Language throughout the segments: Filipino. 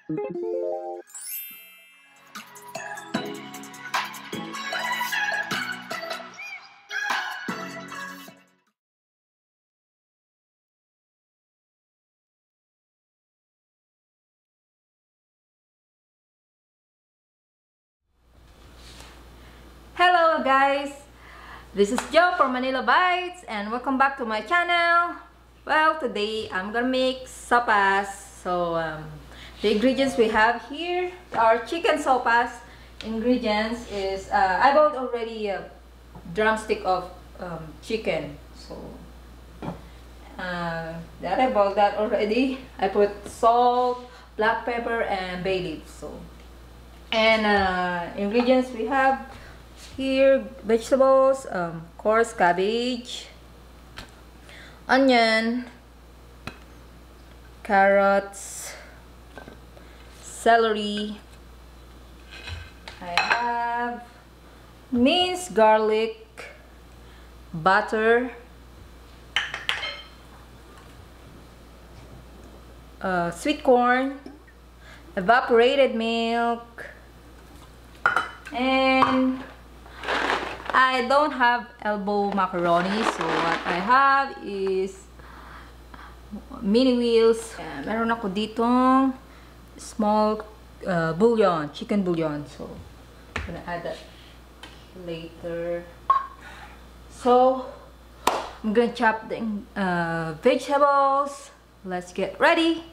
Hello guys, this is Jo from Manila Bites and welcome back to my channel. Well, today I'm gonna make sopas. So the ingredients we have here are chicken sopas. Ingredients is I bought already a drumstick of chicken. So that I bought that already. I put salt, black pepper, and bay leaf. So and ingredients we have here: vegetables, of course, cabbage, onion, carrots, celery. I have minced garlic, butter, sweet corn, evaporated milk, and I don't have elbow macaroni, so what I have is mini wheels. Meron ako ditong small bouillon, chicken bouillon. So I'm gonna add that later. So I'm gonna chop the vegetables. Let's get ready.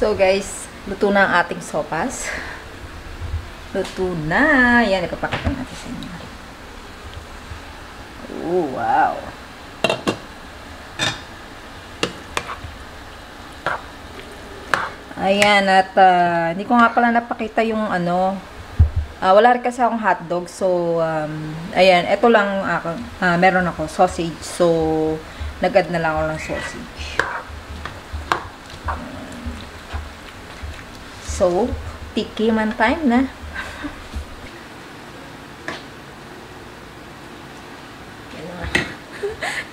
So guys, luto na ang ating sopas. Luto na. Yan, ipapakita natin sa inyo. Oh, wow. Ayan, at hindi ko nga pala napakita yung ano. Wala rin kasi akong hotdog. So, ayan, ito lang meron ako, sausage. So, nag-add na lang ako ng sausage. So, tikiman time na.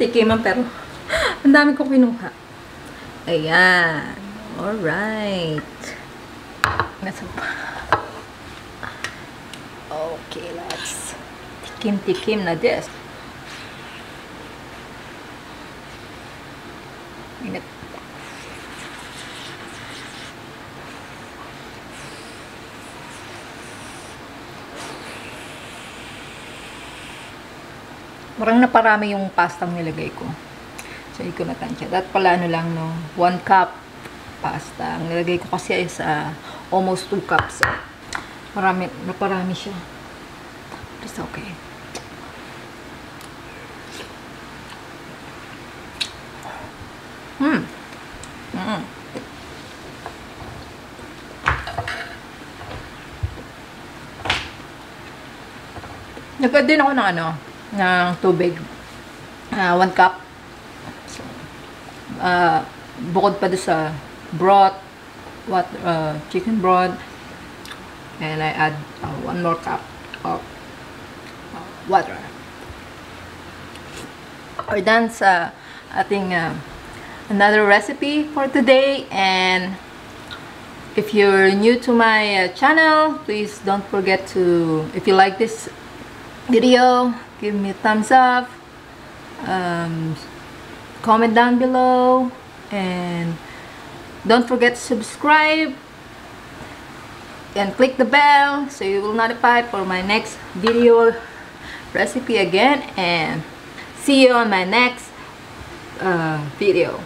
Tikiman pero ang dami ko kinuha. Ayan. Alright. Nasa pa. Okay, let's tikim-tikim na this. Init. Parang naparami yung pastang nilagay ko. So, hindi ko natansya. At pala ano lang, no? 1 cup pasta. Ang nilagay ko kasi ay sa almost 2 cups. So, naparami siya. It's okay. Nagkad din ako ng ano, ng tubig. 1 cup. So, bukod pa doon sa broth, chicken broth, and I add 1 more cup of water. We're done sa ating another recipe for today, and if you're new to my channel, please don't forget to, if you like this video, give me a thumbs up, comment down below, and don't forget to subscribe and click the bell so you will notify for my next video recipe again, and see you on my next video.